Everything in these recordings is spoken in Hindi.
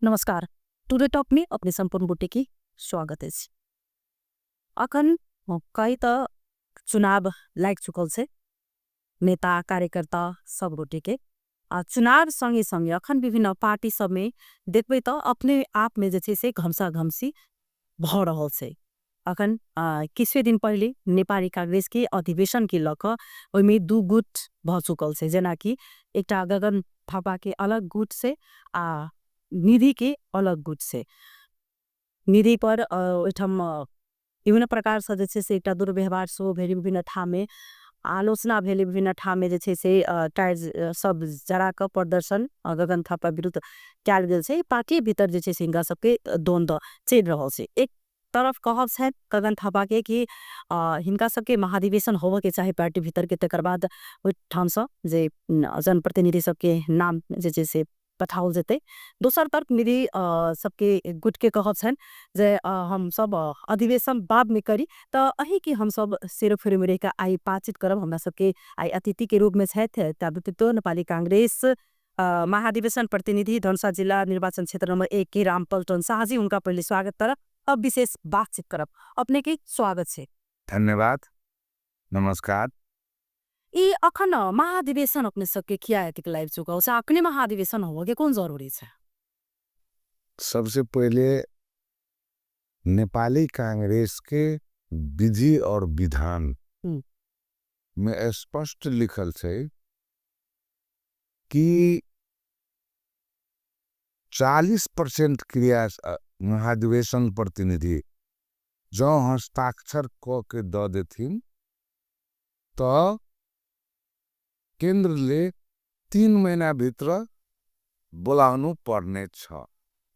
नमस्कार। टुडे टॉक में अपने संपूर्ण बुट्टे की स्वागत है। अखन कई तो चुनाव लाग चुकल से नेता कार्यकर्ता सब गोटे के चुनाव संगे संगे अखन विभिन्न पार्टी सब में देखबे तो अपने आप में जे से घमसा घमसी भ रहल से। अखन किछुए दिन पहले नेपाली कांग्रेस के अधिवेशन के लक ओइमे दू गुट भ चुकल से, जेना कि एकटा गगन थापा के अलग गुट से आ निधि के अलग गुट से। निधि पर ओइठम विभिन्न प्रकार से जे से एकटा दुर्व्यवहार सो भेली, विभिन्न ठाम में आलोचना भेली, विभिन्न ठाम में जे से टायर सब जरा क प्रदर्शन गगन थापा विरुद्ध कैल गेल से। पार्टी भीतर जे से हिनका सबके द्वंद्व चल रहल से। एक तरफ कहब है गगन थापा के कि हिनका सबके महाधिवेशन होवे के चाहे पार्टी भीतर के, तकर बाद ओइ ठाम से जे जनप्रतिनिधि सबके नाम जे से पठाओल जेते। दोसर तरफ निधि सबके गुट के कहब छन जे हम सब अधिवेशन बाद में करी, तो अही कि हम सब सिर फिर का आई बातचीत करब। हमरा सबके आई अतिथि के रूप में तो नेपाली कांग्रेस महाधिवेशन प्रतिनिधि धनुषा जिला निर्वाचन क्षेत्र नंबर 1 के रामपल्टन शाहजी, उनका पहले स्वागत करब, अब विशेष बातचीत करब। अपने के स्वागत है। धन्यवाद, नमस्कार। ई अखन महाधिवेशन अपने सबके किया है लाइव चुका उसे अपने महाधिवेशन हो के कौन जरूरी है? सबसे पहले नेपाली कांग्रेस के विधि और विधान में स्पष्ट लिखल है कि 40% क्रिया महाधिवेशन प्रतिनिधि जो हस्ताक्षर क के द देथिन तो केंद्र ले 3 महीना भीतर बोलाउनु पर्ने छ।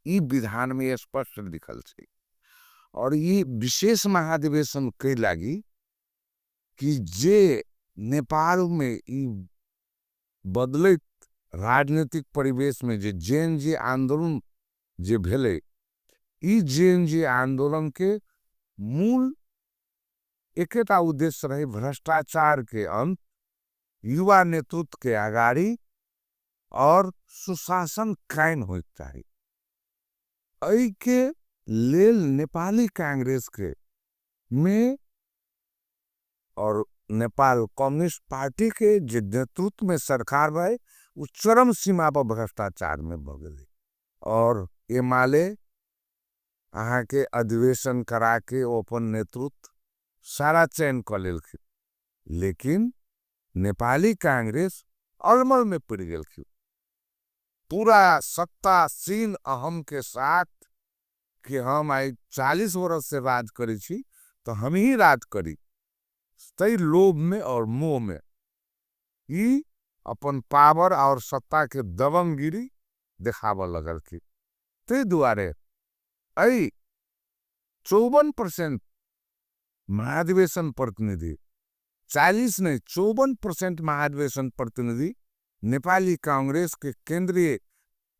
ई विधान में स्पष्ट लिखल है। और ये विशेष महाधिवेशन के लागी कि जे नेपाल में ई बदलित राजनीतिक परिवेश में जे जेएनजी आंदोलन जे भेले, ई जेएनजी आंदोलन के मूल एकेटा उद्देश्य रहे भ्रष्टाचार के अंत, युवा नेतृत्व के आगाड़ी और सुशासन कायम हो चाहिए। ऐ के लेल नेपाली कांग्रेस के में और नेपाल कम्युनिस्ट पार्टी के जे नेतृत्व में सरकार भाई वो चरम सीमा पर भ्रष्टाचार में भ गए। और एमाले अहाँ के अधिवेशन करा के ओपन नेतृत्व सारा चयन कर लेलखिन, लेकिन नेपाली कांग्रेस अलमल में पड़ गई। पूरा सत्ता सीन अहम के साथ कि हम आई 40 वर्ष से राज करी छी तो हम ही राज करी, तई लोभ में और मोह में ई अपन पावर और सत्ता के दबंगगिरी दिखाव लगल की। ते दुआरे आई 54% महाधिवेशन प्रतिनिधि, 40 नहीं 54% महाधिवेशन प्रतिनिधि नेपाली कांग्रेस के केंद्रीय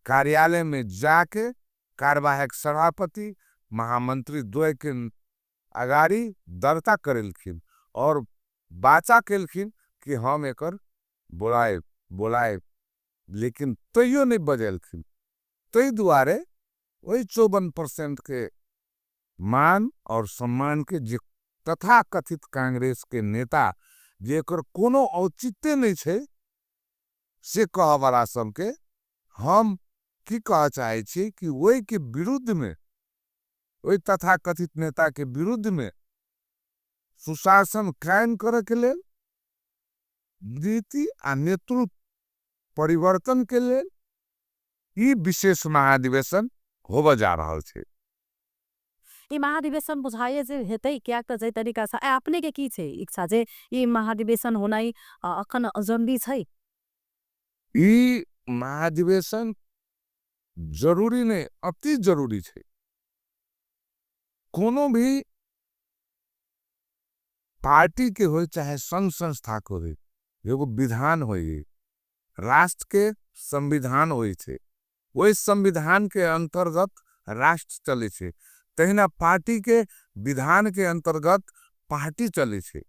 कार्यालय में जाके कार्यवाहक सभापति महामंत्री द्वय के अगाड़ी दर्ता करेलखिन और बाचा केलखिन कि हम एकर बोलाए, लेकिन तैयो नहीं बजेलखिन। तै दुआरे वही 54% के मान और सम्मान के जे तथा कथित कांग्रेस के नेता जेकर कोनो औचित्य नहीं छे से कह वाला सबके हम की कह चाहे छी कि वही के विरुद्ध में, वही तथा कथित नेता के विरुद्ध में सुशासन कायम करे के लेल, नीति आ नेतृत्व परिवर्तन के लेल ई विशेष महाधिवेशन होब जा रहल छे। ई महाधिवेशन बुझाइए जे हेतै क्या त जे तरीका से अपने के की छे इच्छा जे ई महाधिवेशन होनाई अखन जरूरी छै? ई महाधिवेशन जरूरी नहीं, अति जरूरी छे। कोनो भी पार्टी के हो चाहे संघ संस्था को हो, एगो विधान होई, राष्ट्र के संविधान होई छे, वही संविधान के अंतर्गत राष्ट्र चले छे। तहिना पार्टी के विधान के अंतर्गत पार्टी चले छे।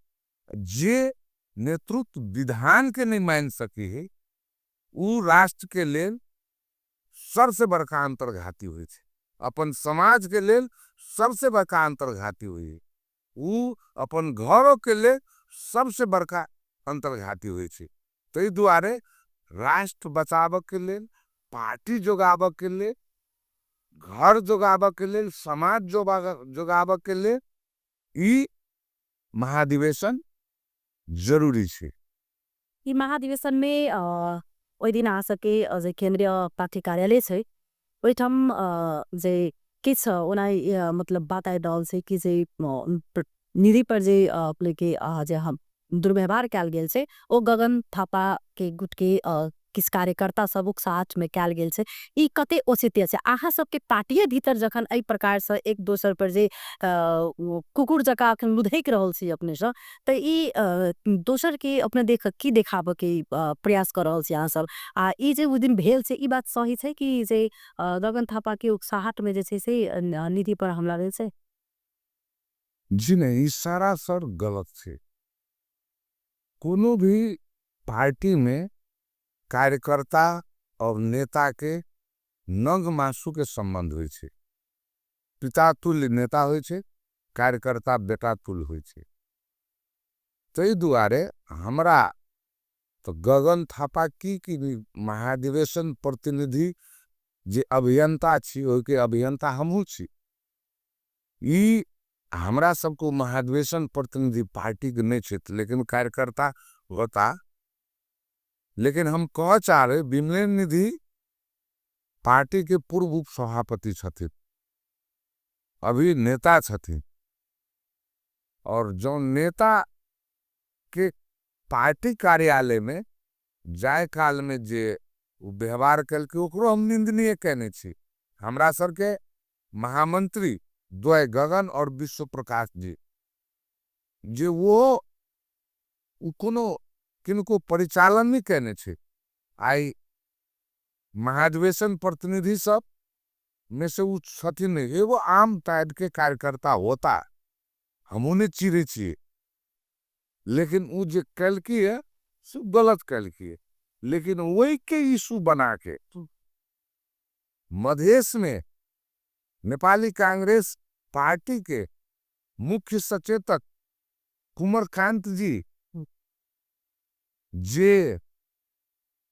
जे नेतृत्व विधान के नहीं मान सकी है, उ राष्ट्र के लेल सबसे बड़का अंतर्घाती हुई छे, अपन समाज के लेल सबसे बड़का अंतर्घाती हुई, उ अपन घरों के लिए सबसे बड़का अंतर्घाती हुई छे। तई दुआरे राष्ट्र बचाव के लिए, पार्टी जोगाव के लिए, घर जोगाव के लिए, समाज जोगाव के लिए ई महाधिवेशन जरूरी छे। यी महाधिवेशन में ओइ दिन आ सके जे केन्द्रीय पार्टी कार्यालय छै ओइठम जे के छ ओनाइ मतलब बात आइ रहल छै कि जे निधि पर जे अपने के जे हम दुर्व्यवहार कैल गेल छै ओ गगन थापा के गुट के किस कार्यकर्ता सबक साथ में कैल गेल छै ई कते औचित्य छै अहाँ सबके पार्टीए भीतर जखन एहि प्रकार से एक दोसर पर जे कुकुर जका अखन लुधैक रहल छी अपने से त ई दोसर के अपने की देखाबे के प्रयास कर रहल छी अहाँ सब आ ई जे उ दिन भेल छै ई बात सही छै कि जे गगन थापा के उकसाहट में जे छै से निधि पर हमला भेल छै। जी नहीं, ई सरासर गलत छे। कोनो भी पार्टी में कार्यकर्ता और नेता के नंग मासू के संबंध होय छे। पिता तुल्य नेता होय छे, कार्यकर्ता बेटा तुल्य होय छे। तई दुआरे हमरा तो गगन थापा की महाधिवेशन प्रतिनिधि जे अभियंता छी ओय के अभियंता हमहू छी। ई हमरा सबको महाधिवेशन प्रतिनिधि पार्टी के नहीं छे, लेकिन कार्यकर्ता होता। लेकिन हम कह चाह रहे विमलेन निधि पार्टी के पूर्व उप सभापति छथिन, अभी नेता छथिन, और जो नेता के पार्टी कार्यालय में जाय काल में जे व्यवहार कल के ओकरो हम निंदनीय कहने छी। हमरा सर के महामंत्री द्वय गगन और विश्व प्रकाश जी जे वो कोनो किनको परिचालन नहीं कहने छे। आई महाधिवेशन प्रतिनिधि सब में से उ छथिन नहीं, एगो आम टाइप के कार्यकर्ता होता, हम उन्हें चिरे छी। लेकिन उ जे कल की है सु गलत कल की है, लेकिन वही के इशू बना के मधेश में नेपाली कांग्रेस पार्टी के मुख्य सचेतक कुमारकांत जी जे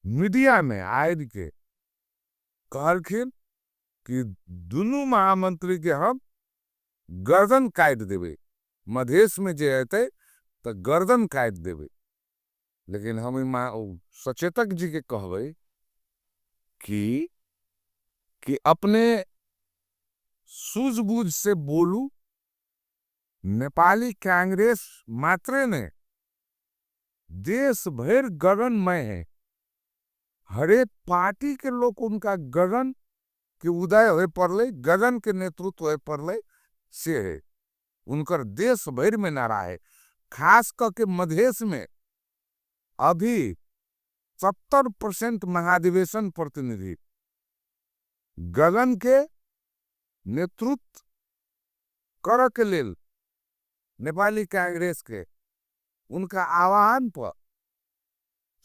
मीडिया में आयल के कहलखिन कि दुनू महामंत्री के हम गर्दन काट देवे, मधेश में जे हेते तो गर्दन काट देवे। लेकिन हम सचेतक जी के कहबे कि अपने सूझबूझ से बोलू। नेपाली कांग्रेस मात्रे ने देश भर गगनमय है, हरेक पार्टी के लोग उनका गगन के उदय हो पड़ले, गगन के नेतृत्व हो पड़ले से है, उनकर देश भर में नारा है। खास करके मधेश में अभी 70% महाधिवेशन प्रतिनिधि गगन के नेतृत्व कर के लेल नेपाली कांग्रेस के उनका आह्वान पर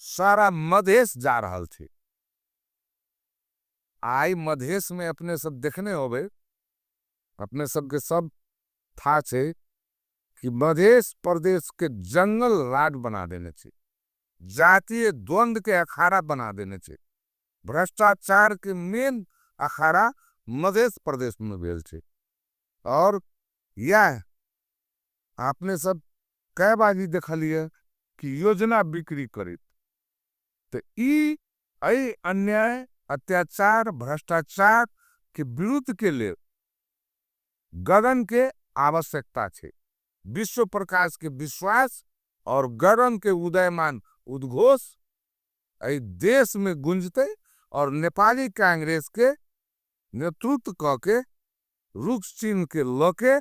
सारा मधेश जा रहल थे। आई मधेश में अपने सब देखने होबे, अपने सब के सब था छे कि मधेश प्रदेश के जंगल राज बना देने छे, जातीय द्वंद के अखाड़ा बना देने छे, भ्रष्टाचार के मेन अखाड़ा मधेश प्रदेश में भेल छे। और यह आपने सब कई बाजी देखलिए कि योजना बिक्री करित, तो ई अन्याय अत्याचार भ्रष्टाचार के विरुद्ध के लिए गगन के आवश्यकता छे। विश्व प्रकाश के विश्वास और गगन के उदयमान उद्घोष देश में गुंजते और नेपाली कांग्रेस के नेतृत्व करके रुख चिन्ह के लके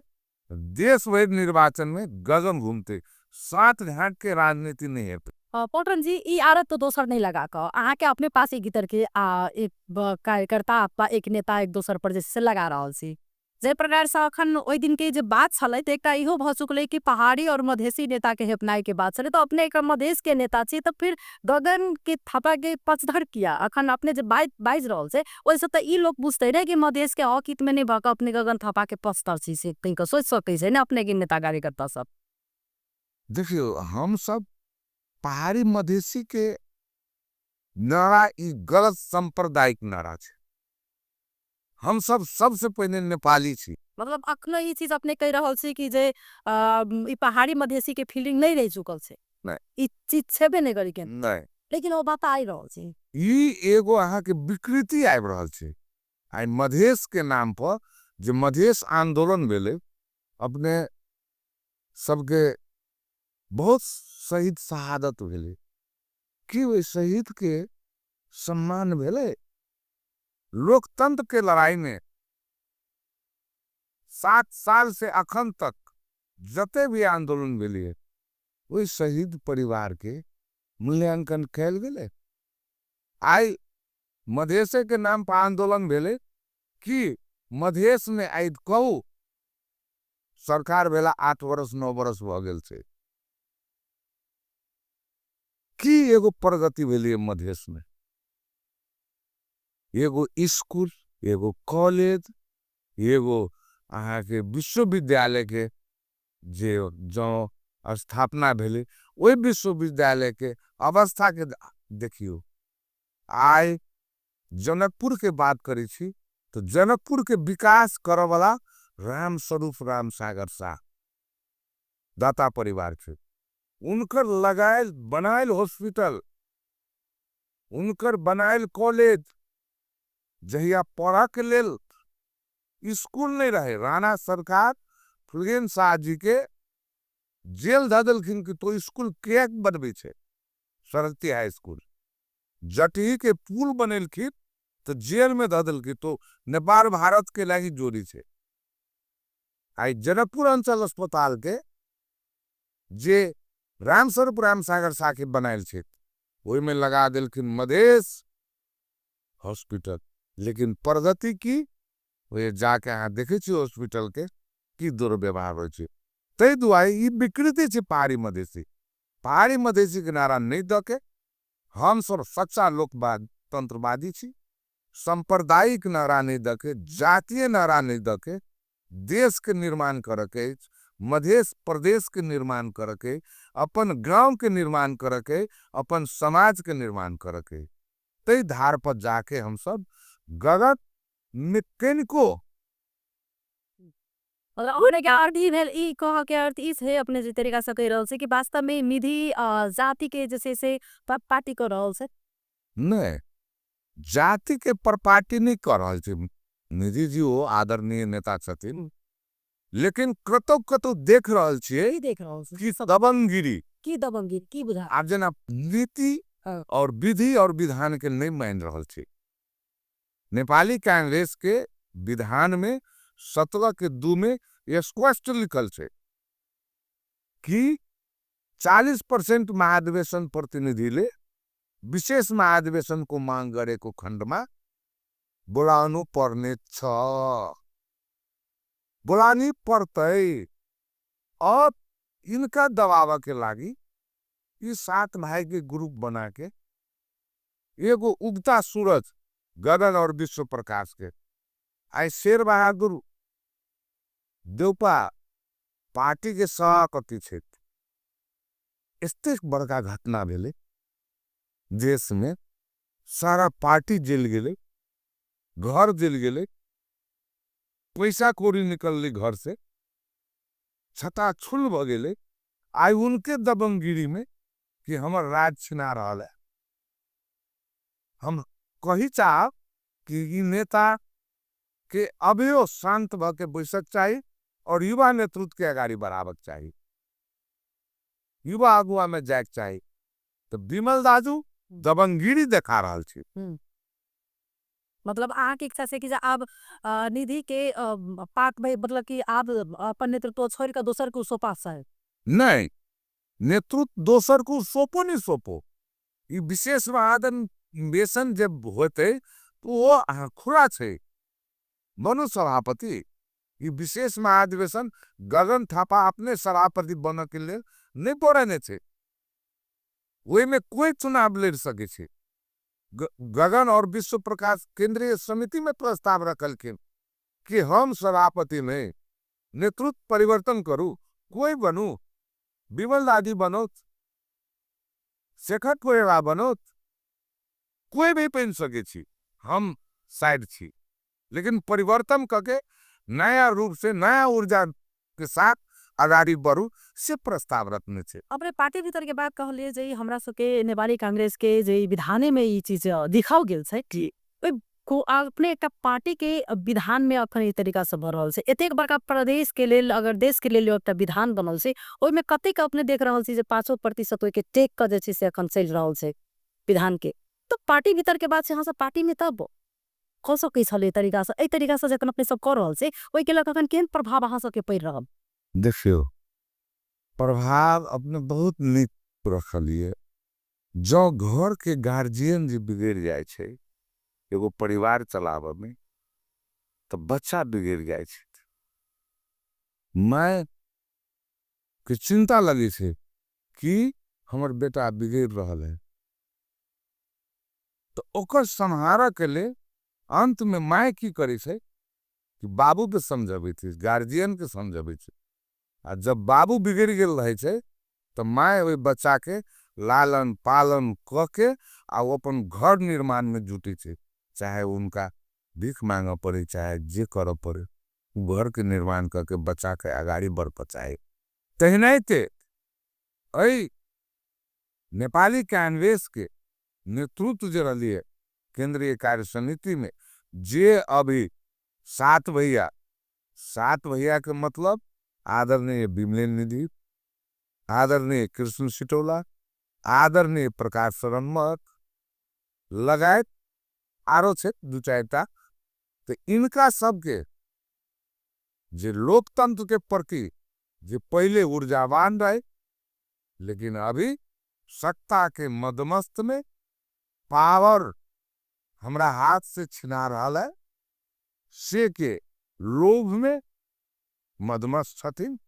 देश भर निर्वाचन में गगन घूमते, सात घाट के राजनीति नहीं है। पौटन जी ई आदत तो दोसर नहीं लगा कर अहाँ के अपने पास एक गितर के एक कार्यकर्ता आपा एक नेता एक दोसर पर जैसे लगा रहा सी जे प्रकार से अखन ओइ दिन के जे बात छलै त एकटा इहो भ चुकलै कि पहाड़ी और मधेसी नेता के हेपनाई के बात छलै। तो अपने एक मधेश के नेता छी तो फिर गगन के थापा के पचधर किया अखन अपने जे बाइज रहल छै ओइसे त ई लोग बुझतै रे कि मधेश के हक हित में नहीं भक अपने गगन थापा के पचधर छी से कहीं सोच सकै छै ना अपने के नेता कार्यकर्ता सब। देखियो हम सब पहाड़ी मधेसी के नारा ई गलत सांप्रदायिक नारा छै। हम सब सबसे पहले नेपाली छी। मतलब अखनो ई चीज अपने कह रहल छी कि जे ई पहाड़ी मधेसी के फीलिंग नहीं रह चुकल छै। नहीं ई चीज छेबे नहीं करी के नहीं लेकिन वो बात आई रहल छै। ई एगो अहाँ के विकृति आबि रहल छै। आई मधेश के नाम पर जे मधेश आंदोलन भेले अपने सबके बहुत शहीद शहादत भेले कि ओइ शहीद के सम्मान भेले। लोकतंत्र के लड़ाई में 7 साल से अखन तक जते भी आंदोलन भेले ओइ शहीद परिवार के मूल्यांकन कैल गेले। आई मधेसे के नाम पर आंदोलन भेले कि मधेश में आई कहू सरकार भेला 8 वर्ष 9 वर्ष भ गेल छै की एगो प्रगति भेली मधेश में। एगो स्कूल एगो कॉलेज एगो अहाँ के विश्वविद्यालय के जे जो स्थापना भेले ओइ विश्वविद्यालय के अवस्था के देखियो। आई जनकपुर के बात करी छी तो जनकपुर के विकास करे वाला राम स्वरूप राम सागर शाह दाता परिवार छे। उनकर लगायल बनायल हॉस्पिटल उनकर बनायल कॉलेज जहिया पढ़ा के लेल स्कूल नहीं रहे राणा सरकार फुलगेन शाह जी के जेल ध देलखिन कि तो स्कूल के बनबे छे। सरस्वती हाई स्कूल जटही के पुल बनेलखिन तो जेल में ध देलखिन तो नेपाल भारत के लागी जोड़ी छे। आई जनकपुर अंचल अस्पताल के जे रामस्वरूप राम सागर शाह के बनायल छे ओइ में लगा देलखिन मधेश हॉस्पिटल। लेकिन प्रगति की वे जाके अहाँ देखे छी हॉस्पिटल के की दुर्व्यवहार होय छे। तै दुआरे ई विकृति छे पहाड़ी मधेसी के नारा नहीं दके हम सब सच्चा लोकवाद तंत्रवादी छी। सांप्रदायिक नारा नहीं दके जातीय नारा नहीं दके देश के निर्माण करके मधेश प्रदेश के निर्माण करके अपन गांव के निर्माण करके अपन समाज के निर्माण करके तै धार पर जाके हम सब गगन मैकेनिको और क्या अर्थ ही भेल ई कह के अर्थ इस है अपने जे तरीका से कह रहल छै कि वास्तव में निधि जाति के जैसे से पार्टी कर रहल छै। नहीं जाति के पर पार्टी नहीं कर रहल छै। निधि जी वो आदरणीय नेता छथिन लेकिन कतो कतो देख रहल छियै की देख रहल छै कि दबंगगिरी की बुझा आप जना नीति और विधि और विधान के नहीं मान रहल छै। नेपाली कांग्रेस के विधान में 17 के 2 में ये स्पष्ट लिखल छे कि 40% महाधिवेशन प्रतिनिधि ले विशेष महाधिवेशन को मांग गरेको खण्डमा बोलाउनु पर्ने छ। बोलानी पर्तै और इनका दबाव के लागी ये 7 भाई के ग्रुप बना के एगो उगता सूरज गगन और विश्व प्रकाश के आई शेर बहादुर देवपा पार्टी के सभापति छे। एते बड़का घटना भेले देश में सारा पार्टी जेल गेले घर जेल गेले पैसा कोरी निकलली घर से छता छुल भ गेले। आई उनके दबंगगिरी में कि हमर राज छिना रहल है। हम कही चाहब कि ई नेता के अभियो शांत भ के बैसक चाहिए और युवा नेतृत्व के आगाड़ी बढ़ावक चाहिए युवा अगुआ में जायक चाहिए। तो विमल दाजू दबंगगिरी देखा रहल छी। मतलब अहाँ के इच्छा से कि जे अब निधि के पार्ट में मतलब कि आप अपन नेतृत्व छोड़ के दोसर को सौंपा है नहीं नेतृत्व दोसर को सौंपो नहीं सौंपो ई विशेष महाधिवेशन जब होते तो वो खुला छे। मनु सभापति ई विशेष महाधिवेशन गगन थापा अपने सभापति बन के लिए नहीं पड़े छे। वही में कोई चुनाव लड़ सके छे। गगन और विश्व प्रकाश केंद्रीय समिति में प्रस्ताव रखलखिन कि हम सभापति में नेतृत्व परिवर्तन करू, कोई बनू, विमल दादी बनोत, शेखर कोयरा बनोत, कोई भी बन सके छी, हम साइड छी, लेकिन परिवर्तन करके नया रूप से नया ऊर्जा के साथ आगाड़ी बढ़ू से प्रस्ताव रखने छे। अपने पार्टी भीतर के बात कहलिए जे हमरा सबके नेपाली कांग्रेस के जे विधाने में ई चीज दिखाओ गेल छै कि को अपने एक पार्टी के विधान में अखन ई तरीका से बढ़ रहल छै। एतेक बड़का प्रदेश के लेल अगर देश के लेल एकटा विधान बनल छै, ओइ में कतेक अपने देख रहल छी जे 5% ओइ के टेक क जे छै से अखन चल रहल छै विधान के। तो पार्टी भीतर के बात छै, अहाँ सब पार्टी में तब क सकै छले तरीका से, एई तरीका से जखन अपने सब कर रहल छै, ओइ के लक अखन केहन प्रभाव अहाँ सब के पड़ रहल? देखियो, प्रभाव अपने बहुत नीक रखलिए। जो घर के गार्जियन जी बिगड़ जाए छे एगो परिवार चलावे में, तो बच्चा बिगड़ जाए छे। मैं के चिंता लगी छे कि हमर बेटा बिगड़ रहल है, तो ओकर संहारा के लिए अंत में मैं की करे छे कि बाबू के समझाबे छे, गार्जियन के समझाबे छे। आ जब बाबू बिगड़ गेल रहे छे तो मैं ओइ बच्चा के लालन पालन क के आ अपन घर निर्माण में जुटी छे, चाहे उनका भीख मांगा पड़े, चाहे जे कर पड़े, घर के निर्माण करके बच्चा के आगाड़ी बढ़ पचाए। तहिनाइते ऐ नेपाली कांग्रेस के नेतृत्व जे रहिए केंद्रीय कार्य समिति में, जे अभी 7 भैया के मतलब आदरणीय विमलेन निधि, आदरणीय कृष्ण सिटौला, आदरणीय प्रकाश शरण लगायत आरो छे 2-4टा। तो इनका सबके जे लोकतंत्र के प्रति जे पहले ऊर्जावान रहे, लेकिन अभी सत्ता के मदमस्त में पावर हमरा हाथ से छिना रहा है, से के लोभ में मदमस्त छथिन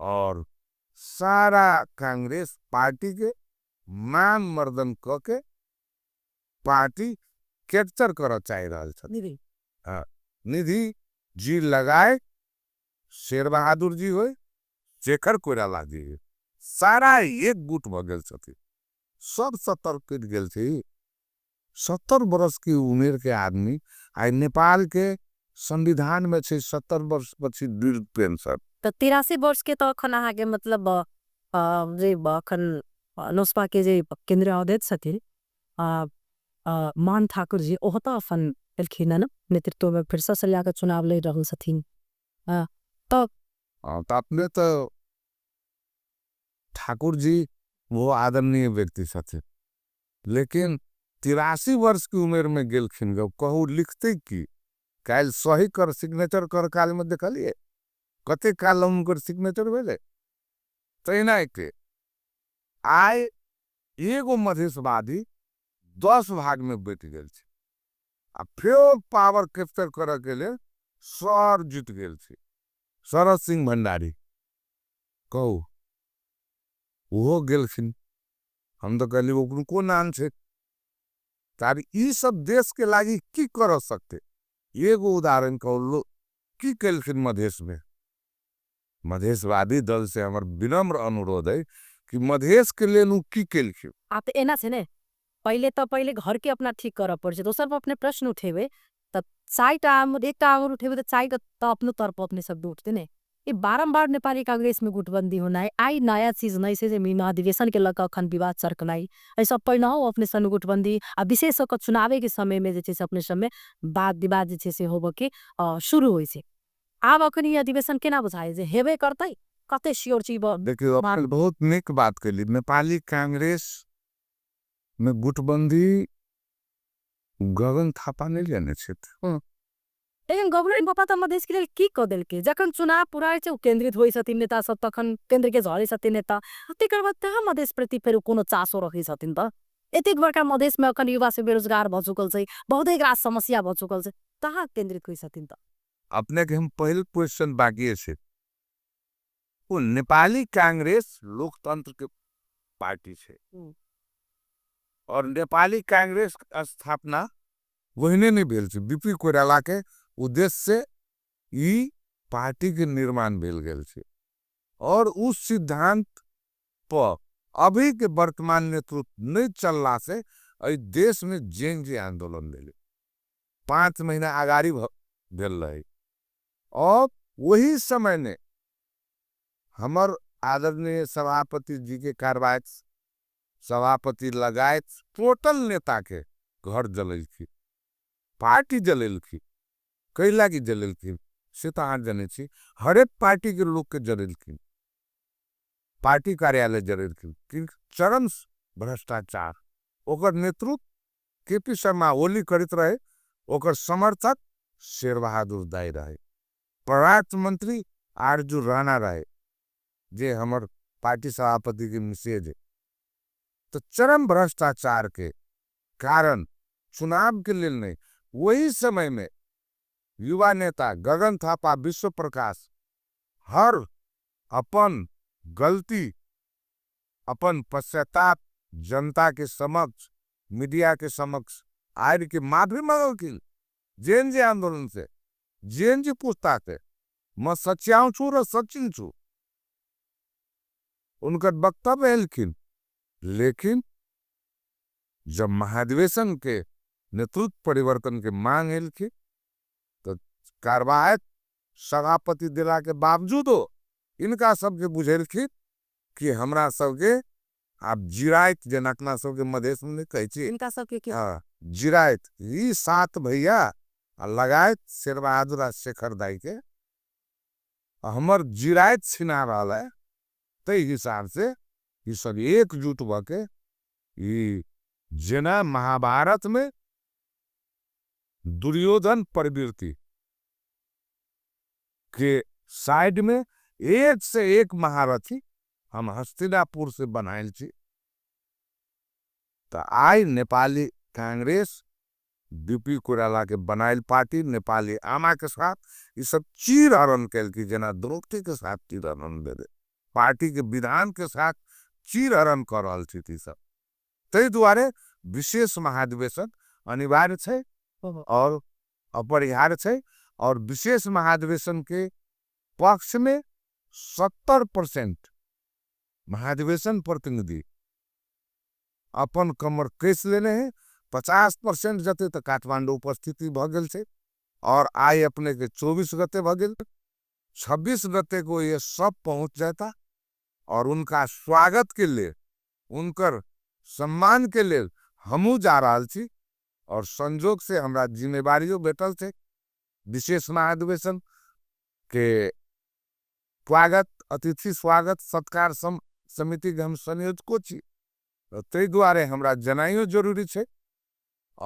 और सारा कांग्रेस पार्टी के मान मर्दन क के पार्टी कैप्चर कर चाह रहल छथिन। निधि जी लगाए, शेर बहादुर जी होय, शेखर कोयराला जी होय, सारा एक गुट भ गेल छथिन। सब 70 कट गेल छे। 70 बरस की उम्र के आदमी आई नेपाल के संविधान में छे 70 वर्ष पछि वृद्ध पेंशन। तो 83 वर्ष के तो अखन अहाँ के मतलब जे अखन नोसपा के जे केंद्रीय अध्यक्ष छथिन मान ठाकुर जी, ओह तो अपन एलखिन न नेतृत्व में फिर से सलिया के चुनाव लड़ रहल छथिन। तो अपने तो ठाकुर जी वो आदरणीय व्यक्ति छथिन, लेकिन 83 वर्ष की उम्र में गेलखिन, कहू लिखते की काल सही कर सिग्नेचर कर काल में देखलिए कते काल उनकर सिग्नेचर भेले। तैना के आय एगो मधेशवादी 10 भाग में बैठ गेल छे, आ फिर पावर कैप्चर करे के लिए सर जीत गेल छे। शरद सिंह भंडारी कहू वो गेलखिन, हम तो कहली उनको नाम छे। तारी ई सब देश के लागी की कर सकते? एगो उदाहरण कहलो की कैलखिन मधेश में। मधेशवादी दल से हमर विनम्र अनुरोध है कि मधेश के लिए नु की कैलखिन। आप तो एना छे ने, पहले घर के अपना ठीक कर पड़ छे, दोसर पर अपने प्रश्न उठेबे तब साइट एक आवर उठेबे तो साइट तो अपने तरफ अपने सब उठते ने। ये बारंबार नेपाली कांग्रेस में गुटबंदी होना है, आई नया चीज नहीं से महाधिवेशन के लग अखन विवाद सरकनाई ऐसा पहिना हो अपने सन गुटबंदी आ विशेष चुनावे के समय में जे अपने सब में वाद विवाद जे होबे के शुरू होई छे। आब अखन ई अधिवेशन केना बुझाय जे हेबे करतै? कते श्योर छी? देखियो अपने बहुत निक बात कली। नेपाली कांग्रेस में गुटबंदी गगन थापा नहीं जाने छे। लेकिन गवर्नमेंट पापा त मधेश के लेल की क देलके? जखन चुनाव पुराय छै केंद्रित होई छथिन नेता सब, तखन केंद्र के झरे छथिन नेता, तेकर बाद त मधेश प्रति फेर कोनो चासो रखै छथिन त। एतेक बड़का मधेश में अखन युवा से बेरोजगार भ चुकल छै, बहुते रास समस्या भ चुकल छै, कहाँ केंद्रित होई छथिन त? अपने के हम पहले क्वेश्चन बाकी से वो नेपाली कांग्रेस लोकतंत्र के पार्टी है और नेपाली कांग्रेस के स्थापना वहीने नहीं भेल छे बीपी कोइराला के उद्देश्य से ई पार्टी के निर्माण भेल गेल छे और उस सिद्धांत पर अभी के वर्तमान नेतृत्व नहीं चलला से अई देश में जेन आंदोलन ले 5 महीना आगाड़ी भेल रहे और वही समय ने हमर आदरणीय सभापति जी के कार्रवाई सभापति लगायत टोटल नेता के घर जलैलखिन पार्टी जलैलखिन कैला की जलैलखिन से तो आज जने छी हरेक पार्टी के लोग के जलैलखिन पार्टी कार्यालय जलैलखिन चरम भ्रष्टाचार ओकर नेतृत्व केपी शर्मा ओली करित रहे ओकर समर्थक शेर बहादुर दाई रहे परराष्ट्र मंत्री आरजू राणा रहे जे हमर पार्टी सभापति के मिसेज है तो चरम भ्रष्टाचार के कारण चुनाव के लिए नहीं वही समय में युवा नेता गगन थापा विश्व प्रकाश हर अपन गलती अपन पश्चाताप जनता के समक्ष मीडिया के समक्ष आयर के माफी मांगल जेन जे आंदोलन से जेन जी पूछता थे मैं सच्चाऊ छू और सचिन छू उनका वक्तव्य हेल्किन लेकिन जब महाधिवेशन के नेतृत्व परिवर्तन के मांग हेल्किन तो कार्रवाई सभापति दिला के बावजूद इनका सबके बुझेलखिन कि हमरा सबके आप जिरायत जनकना सबके मधेश में कहे छी इनका सबके क्या हाँ जिरायत ई 7 भैया लगायत शेर बहादुर आ शेखर दाई के हमर जिरायत छिना रहा है तई हिसाब से ये सब एकजुट होके ये जना महाभारत में दुर्योधन प्रवृत्ति के साइड में एक से एक महारथी हम हस्तिनापुर से बनाएल छी तो आई नेपाली कांग्रेस बीपी कोइराला के बनाएल पार्टी नेपाली आमा के साथ ये सब चीर हरण कैल की जना द्रौपदी के साथ चीर हरण दे पार्टी के विधान के साथ चीर हरण कर रहा थी सब तई द्वारे विशेष महाधिवेशन अनिवार्य है और अपरिहार्य है और विशेष महाधिवेशन के पक्ष में 70% महाधिवेशन प्रतिनिधि अपन कमर कैस लेने हैं 50% जते तो काठमांडू उपस्थिति भगल से और आई अपने के 24 गते भगल 26 गते को ये सब पहुंच जाता और उनका स्वागत के लिए उनकर सम्मान के लिए हमू जा रहा थी और संजोग से हमरा जिम्मेवारियों बैठल थे विशेष महाधिवेशन के स्वागत अतिथि स्वागत सत्कार समिति के हम संयोजको छी तई द्वारे हमरा जनाइयो जरूरी है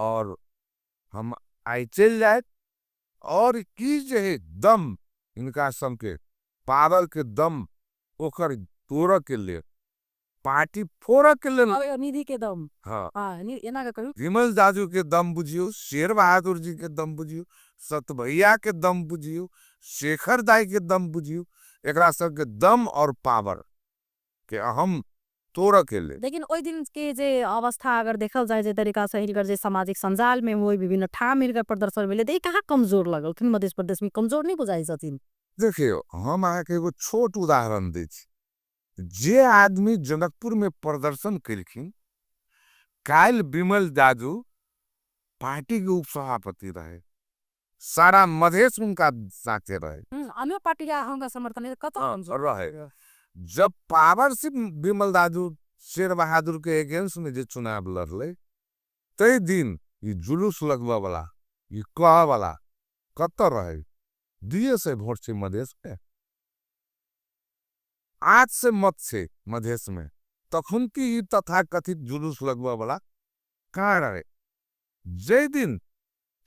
और हम आई चल जाए और की जे दम इनका सम के पावर के दम ओकर तोड़ के लिए पार्टी फोड़ के लिए निधि के दम हाँ एना का कहू विमल दाजू के दम बुझियो शेर बहादुर जी के दम बुझियो सतभैया के दम बुझियो शेखर दाई के दम बुझियो एकरा सब के दम और पावर के हम तोड़ के ले लेकिन ओइ दिन के जे अवस्था अगर देखल जाए जे तरीका से हिलकर जे सामाजिक संजाल में होई विभिन्न ठाम हिलकर प्रदर्शन मिले दे कहाँ कमजोर लगल थी मध्य प्रदेश में कमजोर नहीं बुझाई सथिन देखियो हम आके एगो छोट उदाहरण दै छी जे आदमी जनकपुर में प्रदर्शन कलखिन काल विमल दाजू पार्टी के उपसभापति रहे सारा मधेश उनका साथे रहे अन्य पार्टी का हमका समर्थन कत रहे जब पावर से विमल दाजू शेर बहादुर के अगेंस्ट में जे चुनाव लड़ले तई दिन ये जुलूस लगवा वाला ये कह वाला कत रहे दिए से वोट से मधेश में आज से मत से मधेश में तखुन की तथा कथित जुलूस लगवा वाला कहाँ रहे जय दिन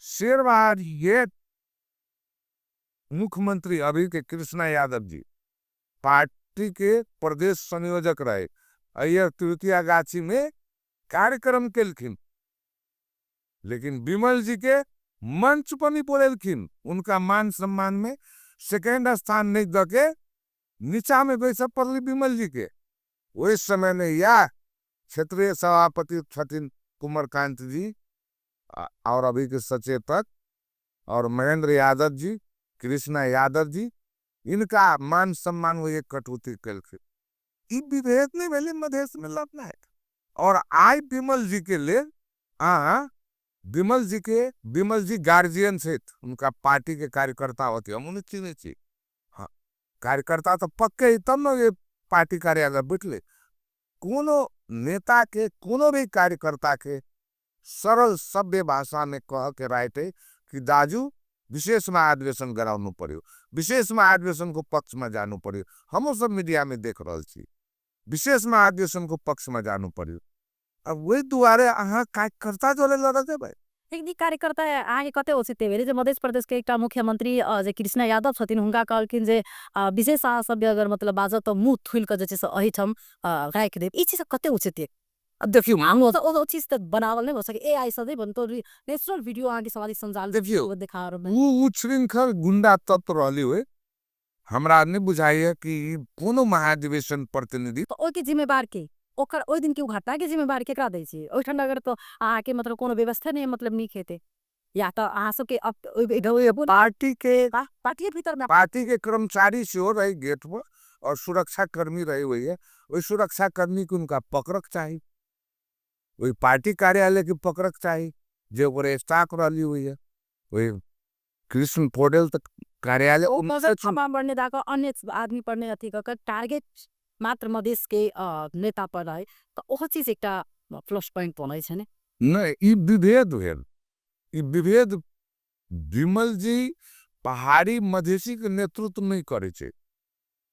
शेर बहादुर ये मुख्यमंत्री अभी के कृष्णा यादव जी पार्टी के प्रदेश संयोजक रहे अय्यर तृतीया गाछी में कार्यक्रम केलखिन लेकिन विमल जी के मंच पर नहीं बोलेलखिन, उनका मान सम्मान में सेकेंड स्थान नहीं दके नीचा में बैसा पड़ली विमल जी के। उस समय में या क्षेत्रीय सभापति छथिन कुमारकांत जी और अभी के सचेतक और महेंद्र यादव जी, कृष्णा यादव जी, इनका मान सम्मान वो एक कटौती कल विभेद नहीं भेले मधेश में लड़ना है। और आई विमल जी के लिए विमल जी गार्जियन से उनका पार्टी के कार्यकर्ता होते हम उन्हें चीने चाहिए। हाँ, कार्यकर्ता तो पक्के ही तब ना ये पार्टी कार्यालय बैठले। कोनो नेता के कोनो भी कार्यकर्ता के सरल सभ्य भाषा में कह के राइटे कि दाजू विशेष महाधिवेशन कराउनु पर्यो, विशेष महाधिवेशन को पक्ष में जानु पर्यो। हम सब मीडिया में देख रहे छी विशेष महाधिवेशन को पक्ष में जानु पर्यो। अब वही दुआरे अहाँ कार्यकर्ता जोले लड़ते भाई एक कार्यकर्ता आगे कतै होछि त्यही भएर मध्य प्रदेश के एकटा मुख्यमंत्री जे कृष्ण यादव छथिन हुनका कहलखिन जे विशेष सभ्य अगर मतलब बाज त मुंह थुल के जे छै से अहि छम गायक देव ई चीज कतै उचित देखियो हम ओ चीज त बनावल नहीं हो सके एआई सधै बनतो नेचुरल वीडियो आगे सामाजिक संजाल देखियो देखार वो उच्छृंखल गुंडा तत्व रहली हुए हमरा नहीं बुझाइए कि कोनो महाधिवेशन प्रतिनिधि तो ओके जिम्मेवार के ओकर ओइ दिन के घटना के जिम्मेवार केकरा दै छी ओइठन अगर तो अहाँ के मतलब कोनो व्यवस्था नहीं मतलब नहीं खेते या तो अहाँ सब के पार्टी भीतर में पार्टी के कर्मचारी से हो रही गेट पर और सुरक्षा कर्मी रही हुई है। वही सुरक्षा कर्मी को उनका पकड़क चाहिए, वही पार्टी कार्यालय की पकड़क चाहिए जो ओकरे स्टाक रही हुई है। वही कृष्ण पौडेल तक कार्यालय बढ़ने दाको अन्य आदमी पढ़ने अथी का टारगेट मात्र मधेश के नेता पर रहे तो ओह चीज एकटा प्लस पॉइंट बनै छै नहीं ई विभेद भेल। ई विभेद विमल जी पहाड़ी मधेसी के नेतृत्व नहीं करे छे।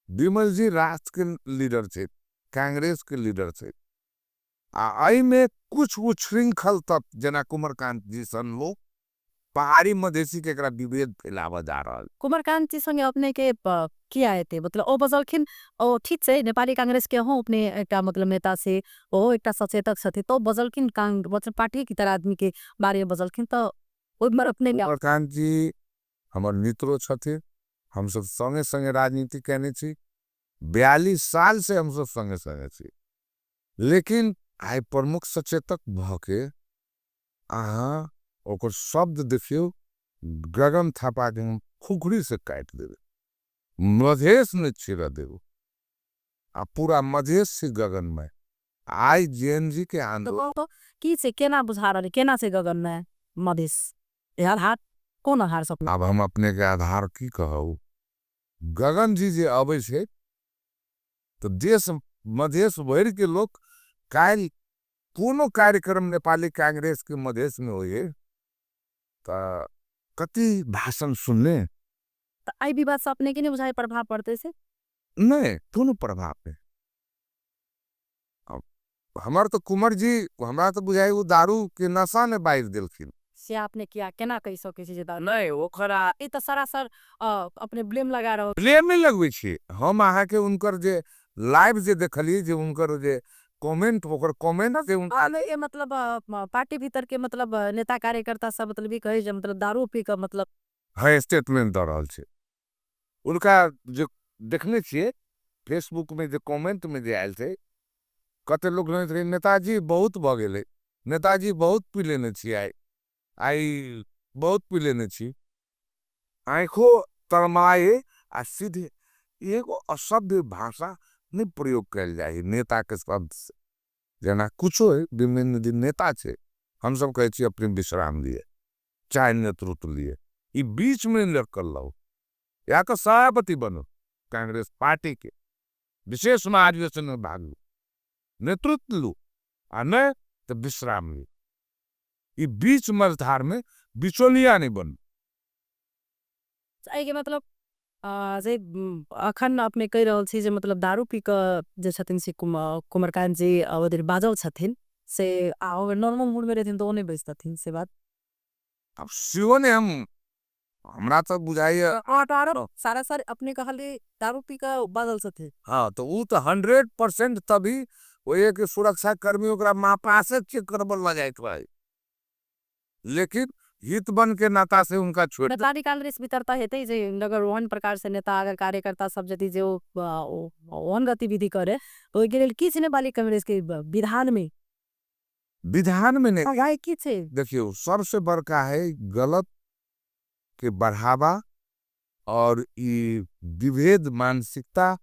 विमल जी राष्ट्र के लीडर छे, कांग्रेस के लीडर छे। आई में कुछ उच्छृंखल तत्व जना कुमारकांत जी सन लोग पहाड़ी मधेसी के एकरा विभेद फैलावा जा रहल। कुमारकांत जी संगे अपने के किया हेते मतलब ओ बजलखिन ओ ठीक छै नेपाली कांग्रेस के हो अपने एकटा मतलब नेता से ओ एकटा सचेतक छथि तो बजलखिन मतलब पार्टी की तरह आदमी के बारे में बजलखिन तो ओइ मर अपने कुमारकांत जी हमर मित्रो छथि, हम सब संगे संगे राजनीति करने छी, 42 साल से हम सब संगे संगे छी। लेकिन आई प्रमुख सचेतक भके अहाँ ओकर शब्द देखियो गगन थापा के खुखड़ी से काट देवे, मधेश ने छिरा देव आ पूरा मधेश से गगन में आई जेएनजी के आंदोलन तो की से केना बुझा रहले केना से गगन में मधेश यार हाथ कोन आधार सब अब हम अपने के आधार की कहू गगन जी जे आवे छे तो देश मधेश भर के लोग काल कोनो कार्यक्रम नेपाली कांग्रेस के मधेश में होए तो कति भाषण सुनले तो आई विवाद से अपने के नहीं बुझाए प्रभाव पड़ते से नहीं कोनो प्रभाव नहीं। हमार तो कुमार जी हमरा तो बुझाई वो दारू के नशा ने बाइर दिलखिन से आपने किया केना कहि सके छी जे नहीं ओकरा ई त सरासर अपने ब्लेम लगा रहो ब्लेम नहीं लगवे छी। हम आहा के उनकर जे लाइव जे देखली जे उनकर जे कमेंट ओकर कमेंट जे ये मतलब पार्टी भीतर के मतलब नेता कार्यकर्ता सब मतलब भी कहे जे मतलब दारू पी के मतलब है स्टेटमेंट द रहल छे। उनका जो देखने छिए फेसबुक में जो कमेंट में जे आयल थे कते लोग नेताजी बहुत भ गेले, नेताजी बहुत पी लेने छी, आई बहुत पी लेने छी, आंखों तरमाए आ सीधे एगो अशब्द भाषा नहीं प्रयोग कल जाए नेता के शब्द से जना कुछो है विभिन्न दिन नेता छे हम सब कहे छी अपने विश्राम लिए चाहे नेतृत्व लिए ई बीच में लड़कर लो या तो सभापति बनो कांग्रेस पार्टी के विशेष महाधिवेशन में भाग लो नेतृत्व लो आ न तो विश्राम लो। ई बीच मझधार में बिचौलिया नहीं बनो के मतलब जे अखन अपने कहि रहल छी जे मतलब दारू पी के जे छथिन से कुमारकांत जी अवधि बाजल छथिन से नॉर्मल मूड में रहथिन तो नहीं बजतथिन से बात अब शिव ने हमरा तो बुझाइए सारा सारे अपने कहले दारू पी के बादल छथिन। हाँ तो वो तो 100% तभी वो एक सुरक्षा कर्मी ओकरा माँ पासे चेक करबल ल जाइत भाई। लेकिन हित बन के नाता से उनका छोड़ नेपाली कांग्रेस भित्र त हेतै जे नगर वन प्रकार से नेता अगर कार्यकर्ता सब जति जो वन गतिविधि करे तो ओइ के लेल की छै नेपाली कांग्रेस के विधान में नहीं आगाए की छै देखियो सबसे बड़का है गलत के बढ़ावा और ई विभेद मानसिकता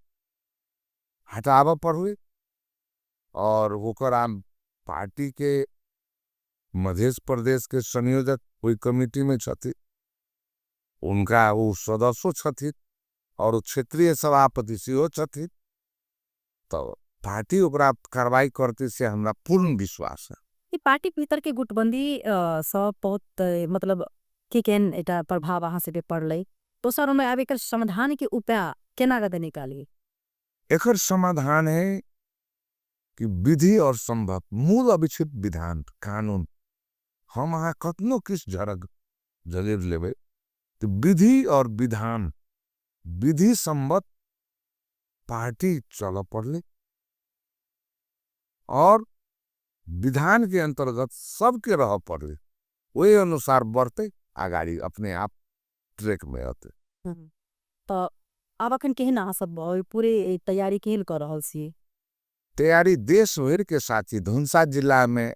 हटावा पर हुए और होकर आम पार्टी के मध्य प्रदेश के संयोजक कोई कमिटी में छथि उनका वो सदस्य छथि और क्षेत्रीय सभापति सेहो छथि तो पार्टी ओकरा कार्रवाई करते से हमरा पूर्ण विश्वास है ई पार्टी भीतर के गुटबंदी सब बहुत मतलब के केन एटा प्रभाव अहाँ से पड़लै दोसर में अब एकर समाधान के उपाय केना गते निकाली एकर समाधान है कि विधि और संभव मूल अभिक्षित विधान कानून हम अहाँ कतनो किस झरक जगह लेवे तो विधि और विधान विधि सम्मत पार्टी चल पड़ले और विधान के अंतर्गत सबके रह पड़ले वही अनुसार बढ़ते आगाड़ी अपने आप ट्रैक में आते तो अब अखन केहन अहाँ सब पूरे तैयारी केहन कर रहल छी तैयारी देश भर के साथी धनुषा जिला में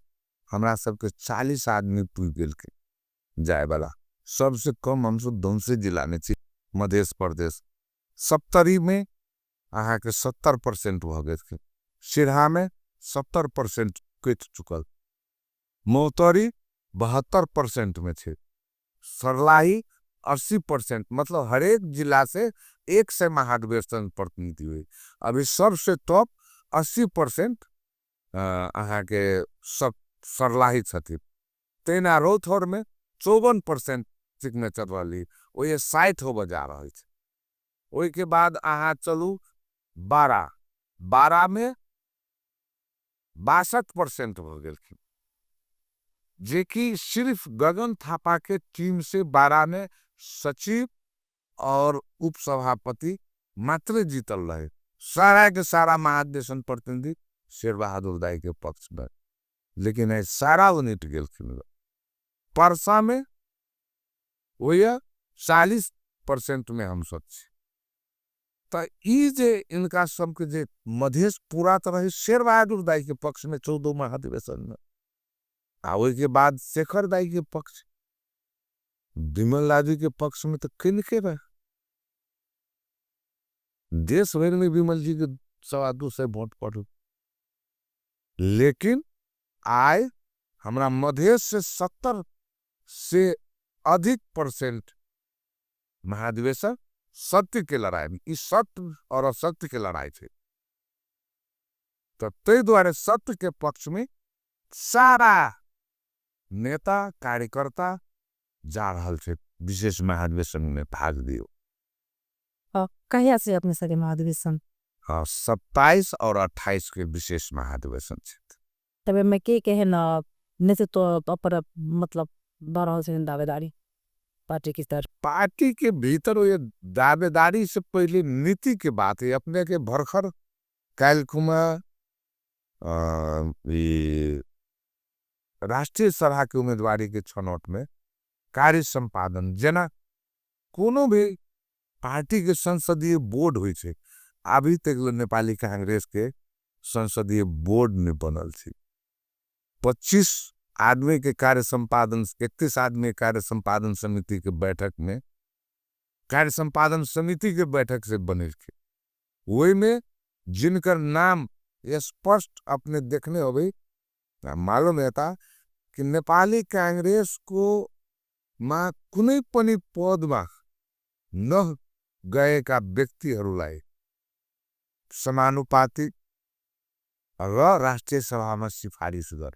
हमरा सबके 40 आदमी पुग गेल के जाए वाला सबसे कम हम सब धनुषा जिला में छी मध्य प्रदेश 70 में अहाँ के 70% भ गेल के सिरहा में 70% कट चुकल मोहतरी 72% में छे सरलाही 80% मतलब हर एक जिला से एक से महाधिवेशन प्रतिनिधि हुई अभी सबसे टॉप 80% अहाँ के सब सरलाही छथि तेना रोथर में 54% सिग्नेचर वाली वो ये 60 हो बजा रही है ओई के बाद अहाँ चलू 12 में 62% हो गेल जे कि सिर्फ गगन थापा के टीम से 12 में सचिव और उपसभापति मात्र जीतल रहे सारा के सारा महाधिवेशन प्रतिनिधि शेर बहादुर दाई के पक्ष में लेकिन है सारा उनिट गेल परसा में वही 40% में हम सोच तो ई जे इनका सबके जे मधेश पूरा तरह शेर बहादुर दाई के पक्ष में 14 महाधिवेशन में के बाद शेखर दाई के पक्ष विमल लाजू के पक्ष में तो किनके रहे देश भर में विमल जी के 250 वोट पड़े लेकिन आय हमरा मधेश से 70 से अधिक % महाधिवेशन सत्य के लड़ाई में इस सत्य और असत्य के लड़ाई थे तो ते द्वारा सत्य के पक्ष में सारा नेता कार्यकर्ता जा रहल थे विशेष महाधिवेशन में भाग दियो कहिया से अपने सके महाधिवेशन 27 और 28 के विशेष महाधिवेशन थे तबे में के केहन नेतृत्व अपर मतलब दरहल से दावेदारी पार्टी की तरफ पार्टी के भीतर ये दावेदारी से पहले नीति के बात है अपने के भरखर कैलकुमा राष्ट्रीय सभा के उम्मीदवारी के छनौट में कार्य संपादन जना कोनो भी पार्टी के संसदीय बोर्ड हुई छे अभी तक नेपाली कांग्रेस के संसदीय बोर्ड ने बनल थी 25 आदमी के कार्य संपादन 31 आदमी कार्य संपादन समिति के बैठक में कार्य संपादन समिति के बैठक से बने थे वही में जिनकर नाम स्पष्ट अपने देखने हो गई मालूम रहता कि नेपाली कांग्रेस को मां कुनै पनि पदमा न गएका व्यक्तिहरूलाई समानुपातिक र राष्ट्रिय सभा में सिफारिश कर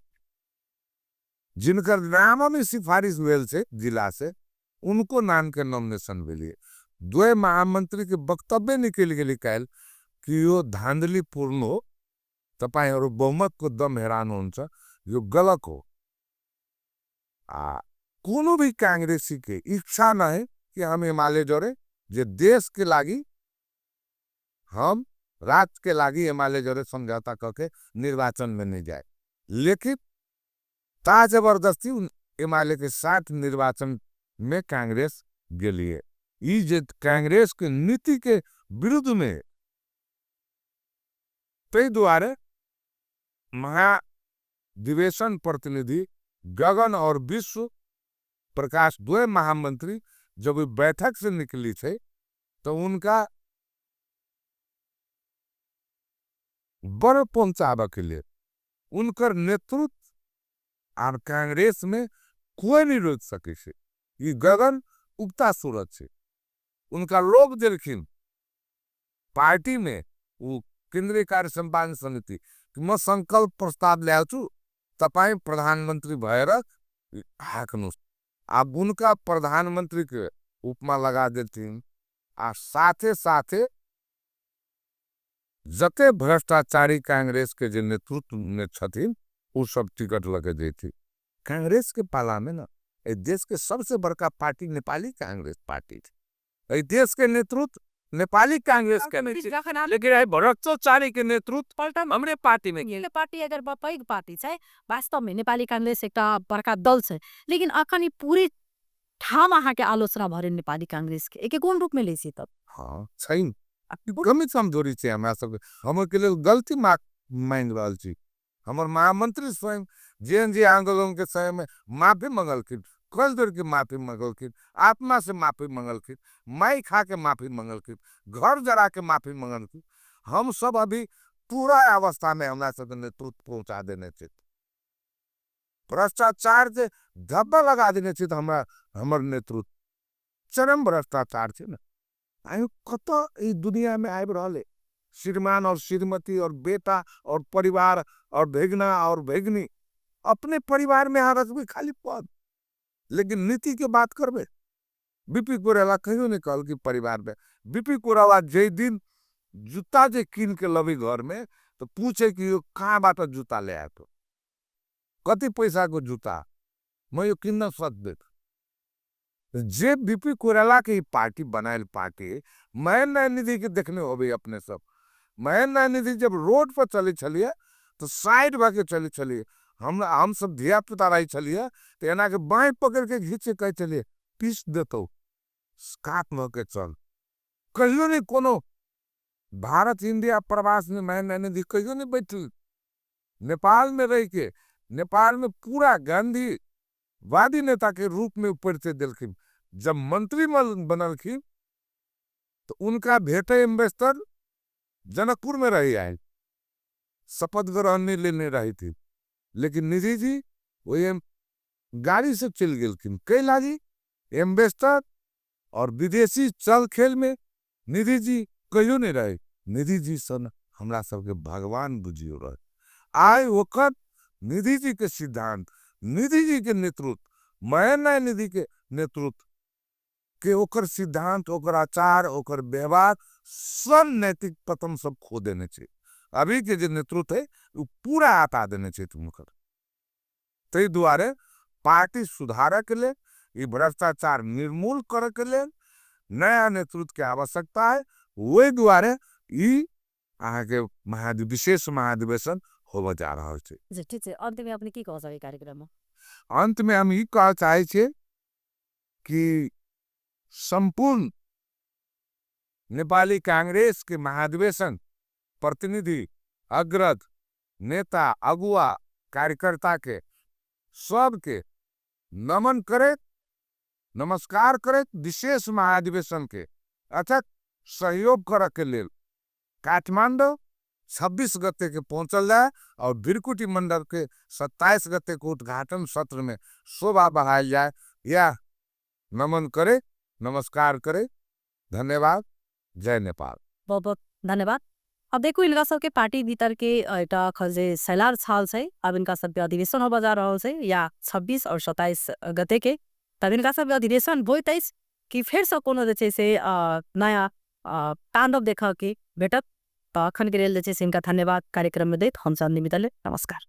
जिनकर नाम में सिफारिश भेल से जिला से उनको नाम के नॉमिनेशन भेलिए द्वय महामंत्री के वक्तव्य निकल गेली काल कि यो धांधलीपूर्ण हो तपाईहरु बहुमत को दम हैरान हुन्छ यो गलत हो कोनो भी कांग्रेसी के इच्छा न है कि हम एमाले जोड़े जे देश के लागी हम राज्य के लागी एमाले जोड़े समझौता करके निर्वाचन में नहीं जाए लेकिन ता जबरदस्ती एमाले के साथ निर्वाचन में कांग्रेस गेलिए। ई जे कांग्रेस के नीति के विरुद्ध में, तै द्वारे महाधिवेशन प्रतिनिधि गगन और विश्व प्रकाश दो महामंत्री जब बैठक से निकली थे तो उनका बड़ पहुंचावे के लिए उनकर नेतृत्व और कांग्रेस में कोई नहीं रोक सके से। ये गगन उगता सूरज से उनका लोग देखिन पार्टी में वो केंद्रीय कार्य संपादन समिति म संकल्प प्रस्ताव ल्याउ छु तपाई प्रधानमंत्री भएर हाक्नु। अब उनका प्रधानमंत्री के उपमा लगा देथिन आ साथे साथे जते भ्रष्टाचारी कांग्रेस के जे नेतृत्व में छथिन उ सब टिकट लगे देथी। कांग्रेस के पाला में ना ए देश के सबसे बड़का पार्टी नेपाली कांग्रेस पार्टी थी। ए देश के नेतृत्व नेपाली कांग्रेस के लेकिन आई भ्रष्टाचारी के नेतृत्व हमरे पार्टी में ये पार्टी अगर पैघ पार्टी छ वास्तव में नेपाली कांग्रेस एक बड़का दल छ, लेकिन अखन पूरी ठाम अहाँ के आलोचना भरे नेपाली कांग्रेस के एक कोन रूप में ले छी तब। हाँ छैन गमी कमजोरी छे हमरा सब हमर के लिए गलती मान रहल छी। हमर महामंत्री स्वयं जे आंदोलन के समय में माफी मंगलखिन, कल दर के माफी मंगलखिन, आत्मा से माफी मंगलखिन, माई खा के माफी मंगलखिन, घर जरा के माफी मंगलखिन। हम सब अभी पूरा अवस्था में हमरा सब नेतृत्व पहुंचा देने छे। भ्रष्टाचार से धब्बा लगा देने छे हमरा हमर नेतृत्व चरम भ्रष्टाचार छे ना। आयु कत ई दुनिया में आब रहले श्रीमान और श्रीमती और बेटा और परिवार और भेगना और भेगनी अपने परिवार में यहाँ रखबे खाली पद, लेकिन नीति के बात करबे। बीपी कोरेला कहियो नहीं कहल कि परिवार में बीपी कोरेला जे दिन जूता जे कीन के लबी घर में तो पूछे कि यो कहाँ बाट जूता ले आए तो कति पैसा को जूता मैं यो किन्न सक्दै। जे बीपी कोरेला के पार्टी बनायल पार्टी महेंद्र निधि के देखने हो भी अपने सब। महेंद्र निधि जब रोड पर चली छलिए तो साइड भागे चली छलिए, हम सब धिया पुता रही छलिए तो एना के बाएं पकड़ के घींचे कह चलिए पीस देतो काट म के चल। कहियो नहीं कोनो भारत इंडिया प्रवास में महेंद्र निधि कहियो नहीं बैठल। नेपाल में रह के नेपाल में पूरा गांधी वादी नेता के रूप में परिचय दिलखिन। जब मंत्री बनलखिन तो उनका भेटे एम्बेसडर जनकपुर में रही आए, शपथ ग्रहण नहीं लेने रही थी, लेकिन निधि जी वो गाड़ी से चल गेलखिन। कैला जी एम्बेसडर और विदेशी चल खेल में निधि जी कहियो नहीं रहे। निधि जी सन हमरा सबके भगवान बुझियो रहे। आय वक्त निधि जी के सिद्धांत, निधि जी के नेतृत्व, महेंद्र निधि के नेतृत्व के ओकर सिद्धांत, ओकर आचार, ओकर व्यवहार सब नैतिक पतन सब खो देने छे। अभी के जो नेतृत्व है वो पूरा हटा देने छे तुमकर। तै द्वारे पार्टी सुधार के लिए, ये भ्रष्टाचार निर्मूल करे के लिए नया नेतृत्व के आवश्यकता है। वही द्वारे ई आहा के विशेष महाधिवेशन होवे जा रहा है। जी ठीक है, अंत में आपने की कह सके कार्यक्रम में? अंत में हम ई कह चाहे छे कि संपूर्ण नेपाली कांग्रेस के महाधिवेशन प्रतिनिधि अग्रज नेता अगुआ कार्यकर्ता के सबके नमन करे, नमस्कार करे। विशेष महाधिवेशन के अथक सहयोग करे के लिए काठमांडू 26 गते के पहुंचल जाए और बिरकुटी मंडल के 27 गते को उद्घाटन सत्र में शोभा बढ़ाई जाए। या नमन करे, नमस्कार करे। धन्यवाद। जय नेपाल। बहुत बहुत धन्यवाद। अब देखो इनका सबके पार्टी भीतर के एटा खजे सैलार छाल से अब इनका सब अधिवेशन हो बजा रहा से या 26 और 27 गते के तब इनका सब अधिवेशन वो 23 कि फिर से कोनो जे से नया तांडव देखा के भेटत। तो अखन के लेल जे से इनका धन्यवाद कार्यक्रम में देत हम सब निमित्त ले नमस्कार।